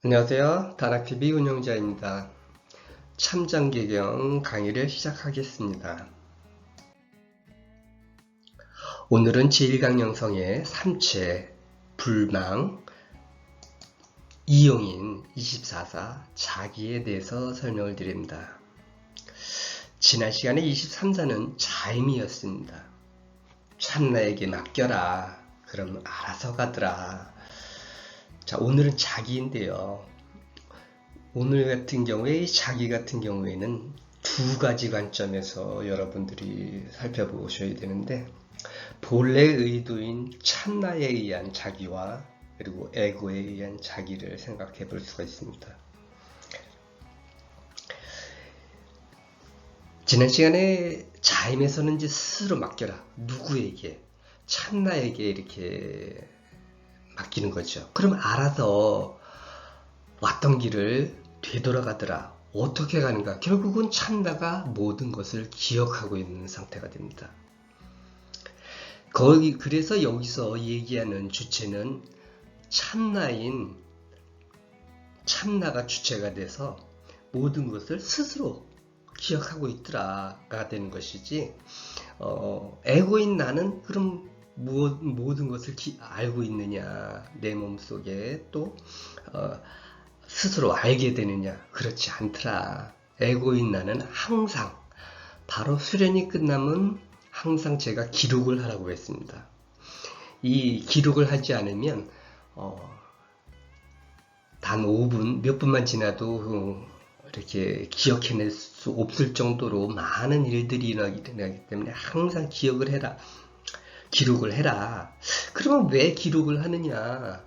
안녕하세요. 다락TV 운영자입니다. 참장계경 강의를 시작하겠습니다. 오늘은 제1강령성의 3채 불망 이용인 24사 자기에 대해서 설명을 드립니다. 지난 시간에 23사는 자임이었습니다. 참나에게 맡겨라. 그럼 알아서 가더라. 자, 오늘은 자기인데요. 오늘 같은 경우에 자기 같은 경우에는 두 가지 관점에서 여러분들이 살펴보셔야 되는데, 본래 의도인 참나에 의한 자기와 그리고 에고에 의한 자기를 생각해 볼 수가 있습니다. 지난 시간에 자임에서는 이제 스스로 맡겨라. 누구에게? 참나에게 이렇게 맡기는 거죠. 그럼 알아서 왔던 길을 되돌아가더라. 어떻게 가는가? 결국은 참나가 모든 것을 기억하고 있는 상태가 됩니다. 그래서 여기서 얘기하는 주체는 참나인 참나가 주체가 돼서 모든 것을 스스로 기억하고 있더라가 되는 것이지, 에고인 나는 그럼 모든 것을 알고 있느냐, 내 몸속에 또 스스로 알게 되느냐? 그렇지 않더라. 에고인 나는 항상 바로 수련이 끝나면 항상 제가 기록을 하라고 했습니다. 이 기록을 하지 않으면 단 5분, 몇 분만 지나도 이렇게 기억해낼 수 없을 정도로 많은 일들이 일어나기 때문에 항상 기억을 해라. 기록을 해라. 그러면 왜 기록을 하느냐?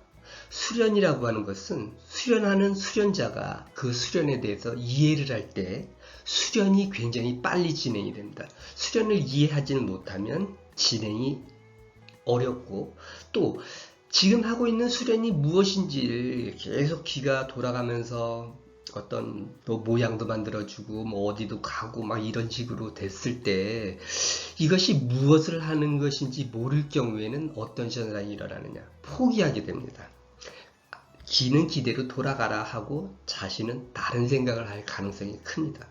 수련이라고 하는 것은 수련하는 수련자가 그 수련에 대해서 이해를 할 때 수련이 굉장히 빨리 진행이 됩니다. 수련을 이해하지는 못하면 진행이 어렵고, 또 지금 하고 있는 수련이 무엇인지 계속 귀가 돌아가면서 어떤 뭐 모양도 만들어주고 뭐 어디도 가고 막 이런 식으로 됐을 때 이것이 무엇을 하는 것인지 모를 경우에는 어떤 현상이 일어나느냐? 포기하게 됩니다. 기는 기대로 돌아가라 하고 자신은 다른 생각을 할 가능성이 큽니다.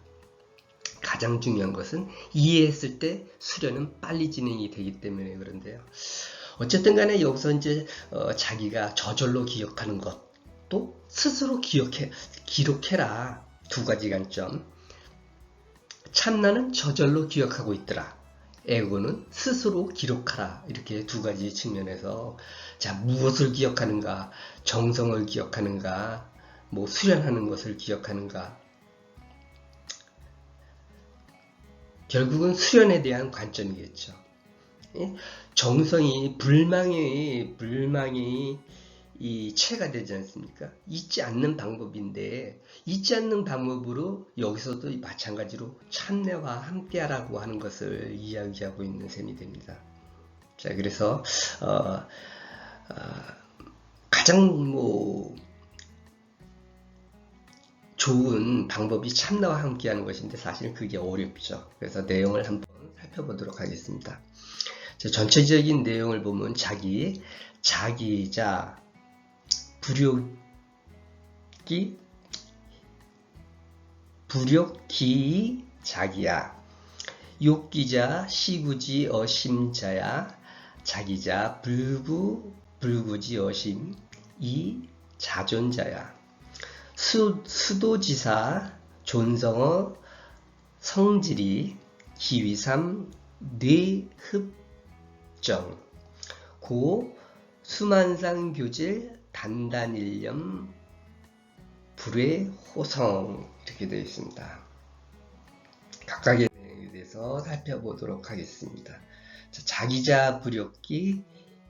가장 중요한 것은 이해했을 때 수련은 빨리 진행이 되기 때문에 그런데요. 어쨌든 간에 여기서 이제 자기가 저절로 기억하는 것도 스스로 기록해라. 두 가지 관점. 참나는 저절로 기억하고 있더라. 에고는 스스로 기록하라. 이렇게 두 가지 측면에서, 자, 무엇을 기억하는가? 정성을 기억하는가? 뭐 수련하는 것을 기억하는가? 결국은 수련에 대한 관점이겠죠. 정성이 불망이 이 체가 되지 않습니까? 잊지 않는 방법인데, 잊지 않는 방법으로 여기서도 마찬가지로 참내와 함께하라고 하는 것을 이야기하고 있는 셈이 됩니다. 자, 그래서 가장 좋은 방법이 참나와 함께하는 것인데 사실은 그게 어렵죠. 그래서 내용을 한번 살펴보도록 하겠습니다. 자, 전체적인 내용을 보면 자기자 불욕기 자기야, 욕기자 시구지 어심자야, 자기자 불구지 어심 이 자존자야, 수도지사 존성어 성질이 기위삼 뇌흡정 고 수만상 교질 단단일념 불의 호성, 이렇게 되어 있습니다. 각각의 내용에 대해서 살펴보도록 하겠습니다. 자, 자기자 불욕기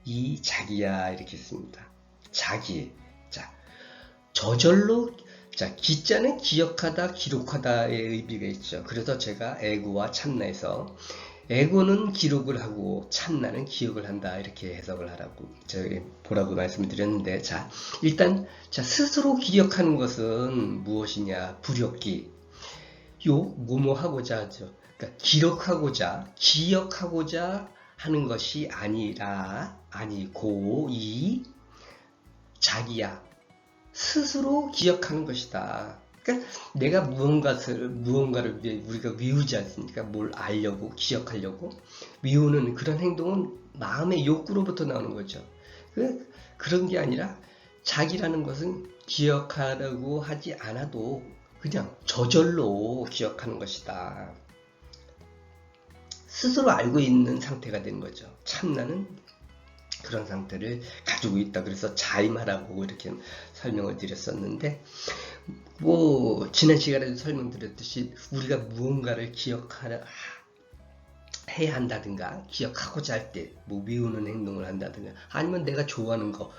이 자기야, 이렇게 있습니다. 자기. 자, 저절로, 자, 기자는 기억하다, 기록하다의 의미가 있죠. 그래서 제가 에고와 참나에서 에고는 기록을 하고 참나는 기억을 한다, 이렇게 해석을 하라고 보라고 말씀을 드렸는데, 자, 일단 스스로 기억하는 것은 무엇이냐? 불욕기. 뭐뭐하고자 하죠. 그러니까 기억하고자 하는 것이 아니고 이 자기야. 스스로 기억하는 것이다. 그러니까 내가 무언가를 우리가 외우지 않습니까? 뭘 알려고, 기억하려고. 외우는 그런 행동은 마음의 욕구로부터 나오는 거죠. 그런 게 아니라 자기라는 것은 기억하려고 하지 않아도 그냥 저절로 기억하는 것이다. 스스로 알고 있는 상태가 되는 거죠. 참나는 그런 상태를 가지고 있다. 그래서 자임하라고 이렇게 설명을 드렸었는데, 지난 시간에도 설명드렸듯이 우리가 무언가를 해야 한다든가, 기억하고자 할 때, 외우는 행동을 한다든가, 아니면 내가 좋아하는 거,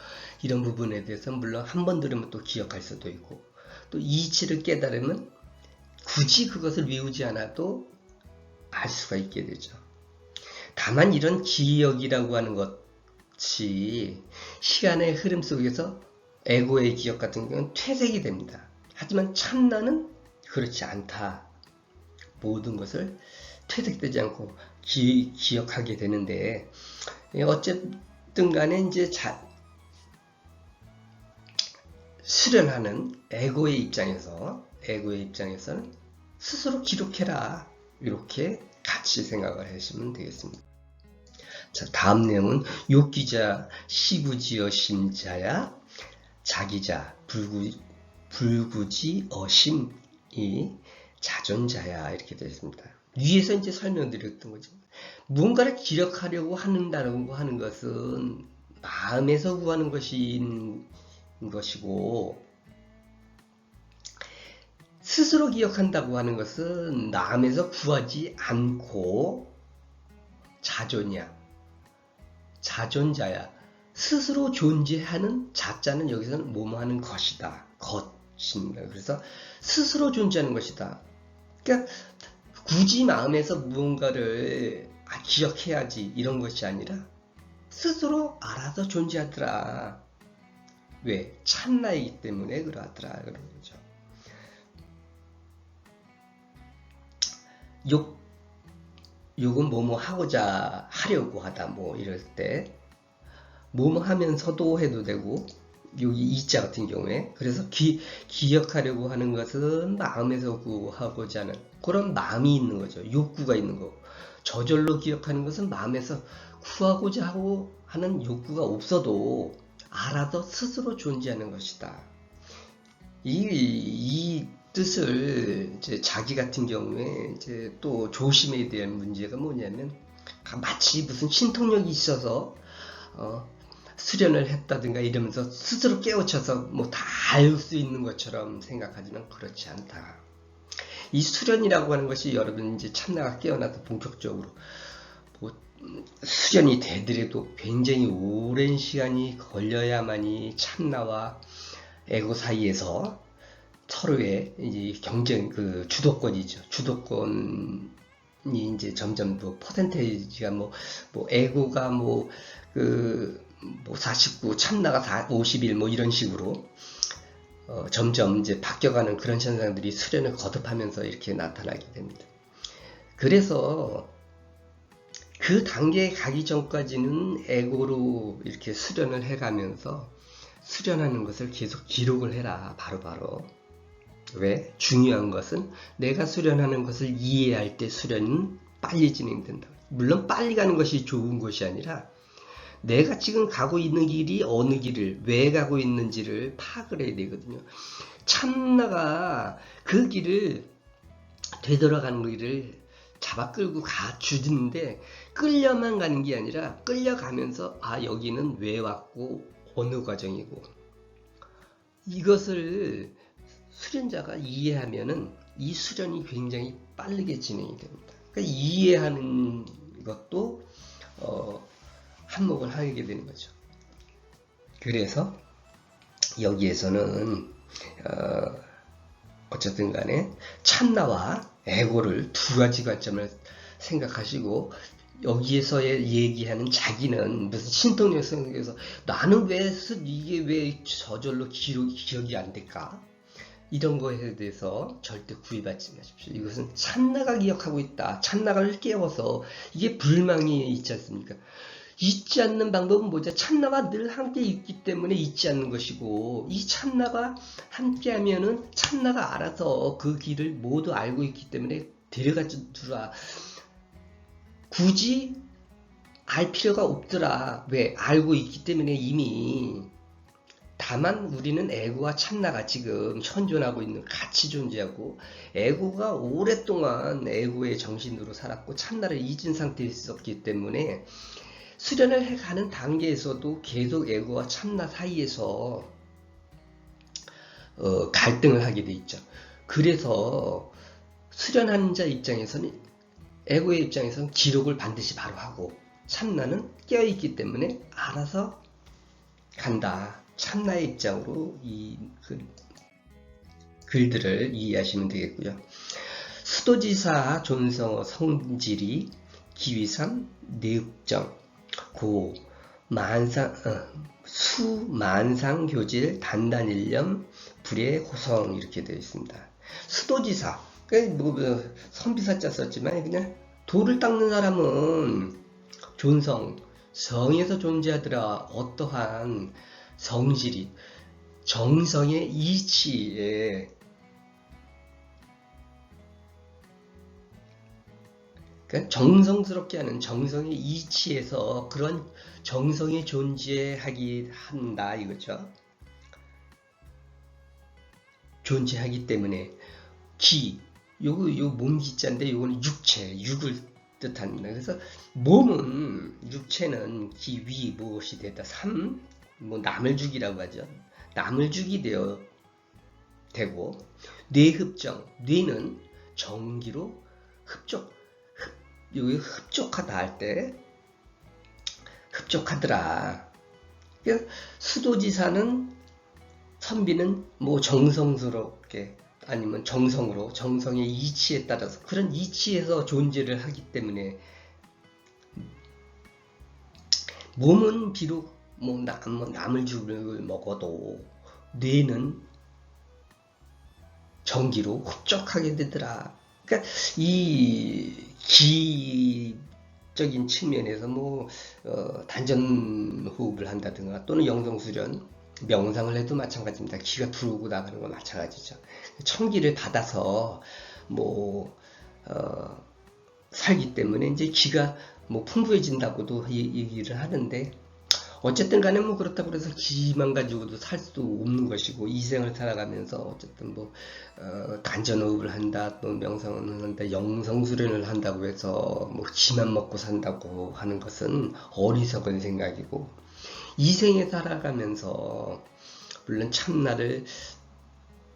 이런 부분에 대해서 물론 한 번 들으면 또 기억할 수도 있고, 또 이치를 깨달으면 굳이 그것을 외우지 않아도 알 수가 있게 되죠. 다만 이런 기억이라고 하는 것이 시간의 흐름 속에서 에고의 기억 같은 경우는 퇴색이 됩니다. 하지만 참나는 그렇지 않다. 모든 것을 퇴색되지 않고 기억하게 되는데, 어쨌든 간에 이제 수련하는 에고의 입장에서는 스스로 기록해라. 이렇게 같이 생각을 하시면 되겠습니다. 자, 다음 내용은 욕기자, 시구지어 심자야, 자기자, 불구지 어심이 자존자야. 이렇게 되어 있습니다. 위에서 이제 설명드렸던 거죠. 무언가를 기억하려고 한다고 하는 것은 마음에서 구하는 것이고, 스스로 기억한다고 하는 것은 마음에서 구하지 않고 자존자야. 스스로 존재하는 자자는 여기서는 뭐뭐하는 것이다. 것입니다. 그래서 스스로 존재하는 것이다. 그러니까 굳이 마음에서 무언가를 기억해야지 이런 것이 아니라 스스로 알아서 존재하더라. 왜? 참나이기 때문에 그러하더라. 그런 거죠. 욕은 뭐뭐 하려고 하다, 이럴 때, 뭐뭐 하면서도 해도 되고, 여기 이자 같은 경우에, 그래서 기억하려고 하는 것은 마음에서 구하고자 하는 그런 마음이 있는 거죠. 욕구가 있는 거고, 저절로 기억하는 것은 마음에서 구하고자 하는 욕구가 없어도 알아서 스스로 존재하는 것이다. 이 뜻을 자기 같은 경우에 또 조심에 대한 문제가 뭐냐면, 마치 무슨 신통력이 있어서 수련을 했다든가 이러면서 스스로 깨우쳐서 다 알 수 있는 것처럼 생각하지만 그렇지 않다. 이 수련이라고 하는 것이 여러분 참나가 깨어나서 본격적으로 수련이 되더라도 굉장히 오랜 시간이 걸려야만이 참나와 에고 사이에서 서로의 경쟁, 주도권이죠. 주도권이 점점 퍼센테이지가 에고가 49, 참나가 51 이런 식으로 점점 바뀌어가는 그런 현상들이 수련을 거듭하면서 이렇게 나타나게 됩니다. 그래서 그 단계에 가기 전까지는 에고로 이렇게 수련을 해가면서 수련하는 것을 계속 기록을 해라. 바로바로. 왜? 중요한 것은 내가 수련하는 것을 이해할 때 수련은 빨리 진행된다. 물론 빨리 가는 것이 좋은 것이 아니라 내가 지금 가고 있는 길이 어느 길을 왜 가고 있는지를 파악을 해야 되거든요. 참나가 그 길을 되돌아가는 길을 잡아 끌고 주는데 끌려만 가는 게 아니라 끌려가면서 여기는 왜 왔고 어느 과정이고 이것을 수련자가 이해하면은 이 수련이 굉장히 빠르게 진행이 됩니다. 그러니까 이해하는 것도 한몫을 하게 되는 거죠. 그래서 여기에서는 어쨌든 간에 참나와 에고를 두 가지 관점을 생각하시고 여기에서의 얘기하는 자기는 무슨 신통력 속에서 나는 이게 왜 저절로 기억이 안 될까? 이런 거에 대해서 절대 구애받지 마십시오. 이것은 참나가 기억하고 있다. 참나를 깨워서 이게 불망이 있지 않습니까? 잊지 않는 방법은 뭐죠? 참나와 늘 함께 있기 때문에 잊지 않는 것이고, 이 참나가 함께 하면은 참나가 알아서 그 길을 모두 알고 있기 때문에 데려가 주더라. 굳이 알 필요가 없더라. 왜? 알고 있기 때문에 이미. 다만 우리는 에고와 참나가 지금 현존하고 있는, 같이 존재하고, 에고가 오랫동안 에고의 정신으로 살았고 참나를 잊은 상태에 있었기 때문에 수련을 해가는 단계에서도 계속 에고와 참나 사이에서 갈등을 하게 돼 있죠. 그래서 수련하는 자 입장에서는, 에고의 입장에서는 기록을 반드시 바로 하고, 참나는 깨어있기 때문에 알아서 간다. 참나의 입장으로 이 글들을 이해하시면 되겠고요. 수도지사 존성어 성질이 기위삼 내읍정 고 수만상교질 단단일념 불의 호성 이렇게 되어 있습니다. 수도지사, 선비사자 썼지만 그냥 돌을 닦는 사람은 존성, 성에서 존재하더라. 어떠한 성질이, 정성의 이치에, 그러니까 정성스럽게 하는 정성의 이치에서 그런 정성이 존재하기 한다 이거죠. 존재하기 때문에 요 몸기자인데 요거는 육을 뜻합니다. 그래서 몸은, 육체는 기, 무엇이 되다. 남을 죽이라고 하죠. 남을 죽이 되고, 뇌흡정, 뇌는 정기로 여기 흡족하다 할 때, 흡족하더라. 수도지사는, 선비는 정성스럽게, 아니면 정성으로, 정성의 이치에 따라서, 그런 이치에서 존재를 하기 때문에, 몸은 비록 남을 죽을 먹어도 뇌는 정기로 흡족하게 되더라. 그러니까 이 기적인 측면에서 단전 호흡을 한다든가 또는 영성수련, 명상을 해도 마찬가지입니다. 기가 들어오고 나가는 건 마찬가지죠. 청기를 받아서 살기 때문에 이제 기가 풍부해진다고도 얘기를 하는데, 어쨌든 간에 그렇다고 해서 기만 가지고도 살 수 없는 것이고, 이 생을 살아가면서 어쨌든 단전호흡을 한다, 또 명상을 한다, 영성수련을 한다고 해서 기만 먹고 산다고 하는 것은 어리석은 생각이고, 이 생에 살아가면서 물론 참나를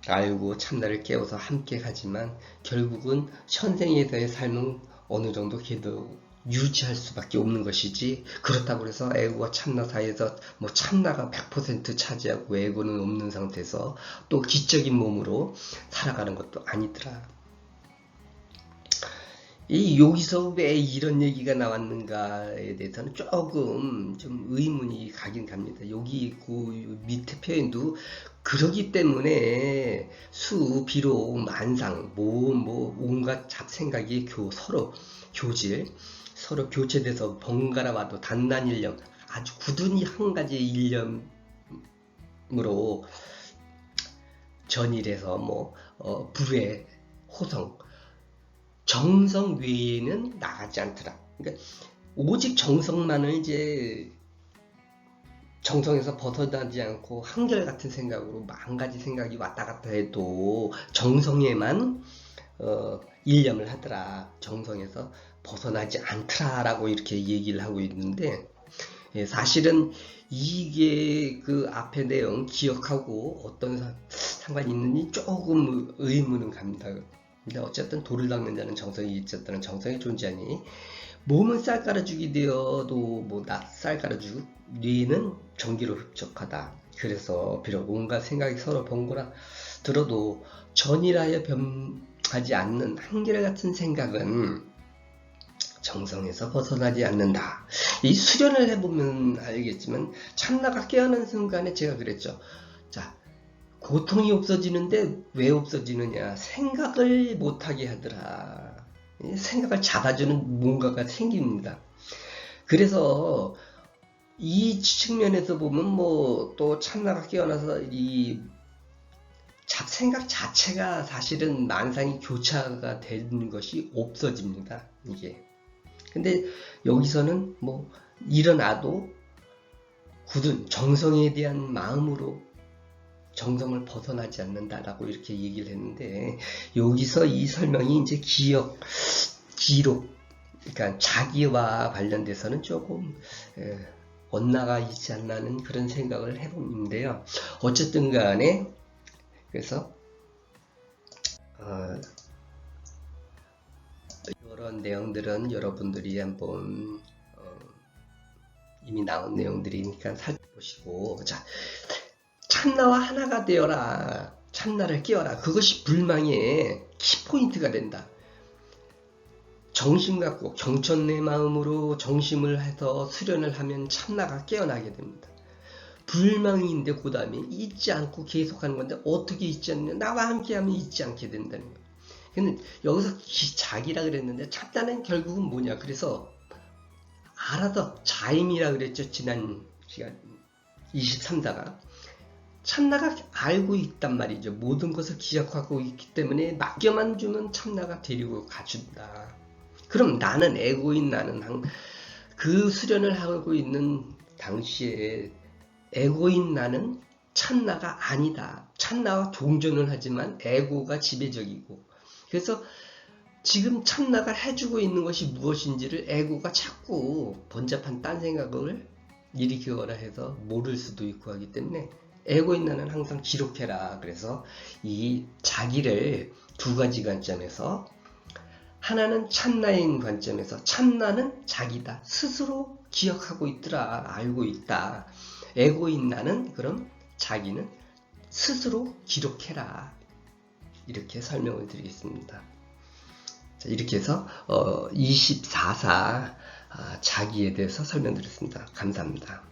알고 참나를 깨워서 함께 가지만 결국은 현생에서의 삶은 어느 정도 걔도 유지할 수밖에 없는 것이지, 그렇다고 해서 에고와 참나 사이에서 참나가 100% 차지하고 에고는 없는 상태에서 또 기적인 몸으로 살아가는 것도 아니더라. 여기서 왜 이런 얘기가 나왔는가에 대해서는 조금 좀 의문이 가긴 갑니다. 여기 그 밑에 표현도 그러기 때문에 비록 만상, 온갖 잡생각이 서로 교체돼서 번갈아 와도 단단일념, 아주 굳은 한 가지의 일념으로 전일해서 불의 호성, 정성 외에는 나가지 않더라. 그러니까 오직 정성만을 이제 정성에서 벗어나지 않고 한결같은 생각으로 만 가지 생각이 왔다 갔다 해도 정성에만 일념을 하더라. 정성에서 벗어나지 않더라라고 이렇게 얘기를 하고 있는데, 사실은 이게 그 앞에 내용 기억하고 어떤 상관이 있는지 조금 의문은 갑니다. 근데 어쨌든 돌을 닦는 자는 정성이 있었다는 정성이 존재하니, 몸은 쌀 깔아주기 되어도 쌀 깔아주고 뇌는 전기로 흡족하다. 그래서 비록 온갖 생각이 서로 번거라 들어도 전일하여 변하지 않는 한결같은 생각은 정성에서 벗어나지 않는다. 이 수련을 해보면 알겠지만 참나가 깨어난 순간에 제가 그랬죠. 자, 고통이 없어지는데 왜 없어지느냐? 생각을 못하게 하더라. 생각을 잡아주는 뭔가가 생깁니다. 그래서 이 측면에서 보면 뭐 또 참나가 깨어나서 이 잡생각 자체가 사실은 만상이 교차가 되는 것이 없어집니다. 이게. 근데 여기서는 뭐 일어나도 굳은 정성에 대한 마음으로 정성을 벗어나지 않는다라고 이렇게 얘기를 했는데, 여기서 이 설명이 이제 기록, 그러니까 자기와 관련돼서는 조금 엇나가 있지 않나는 그런 생각을 해보는데요. 어쨌든 간에 그래서 이런 내용들은 여러분들이 한번 이미 나온 내용들이니까 살펴보시고, 자, 참나와 하나가 되어라, 참나를 깨어라, 그것이 불망의 키포인트가 된다. 정심 갖고 경천내 마음으로 정심을 해서 수련을 하면 참나가 깨어나게 됩니다. 불망인데 그 다음에 잊지 않고 계속하는 건데, 어떻게 잊지 않느냐, 나와 함께하면 잊지 않게 된다는 거예요. 근데 여기서 자기라 그랬는데 참나는 결국은 뭐냐, 그래서 알아서 자임이라 그랬죠. 지난 시간 23자가 참나가 알고 있단 말이죠. 모든 것을 기억하고 있기 때문에 맡겨만 주면 참나가 데리고 가준다. 그럼 나는 에고인, 나는 그 수련을 하고 있는 당시에 에고인 나는 참나가 아니다. 참나와 동전을 하지만 에고가 지배적이고, 그래서 지금 참나가 해주고 있는 것이 무엇인지를 에고가 자꾸 번잡한 딴 생각을 일으키거나 해서 모를 수도 있고 하기 때문에 에고인 나는 항상 기록해라. 그래서 이 자기를 두 가지 관점에서, 하나는 참나인 관점에서 참나는 자기다, 스스로 기억하고 있더라, 알고 있다. 에고인 나는, 그럼 자기는 스스로 기록해라. 이렇게 설명을 드리겠습니다. 자, 이렇게 해서 24사 자기에 대해서 설명드렸습니다. 감사합니다.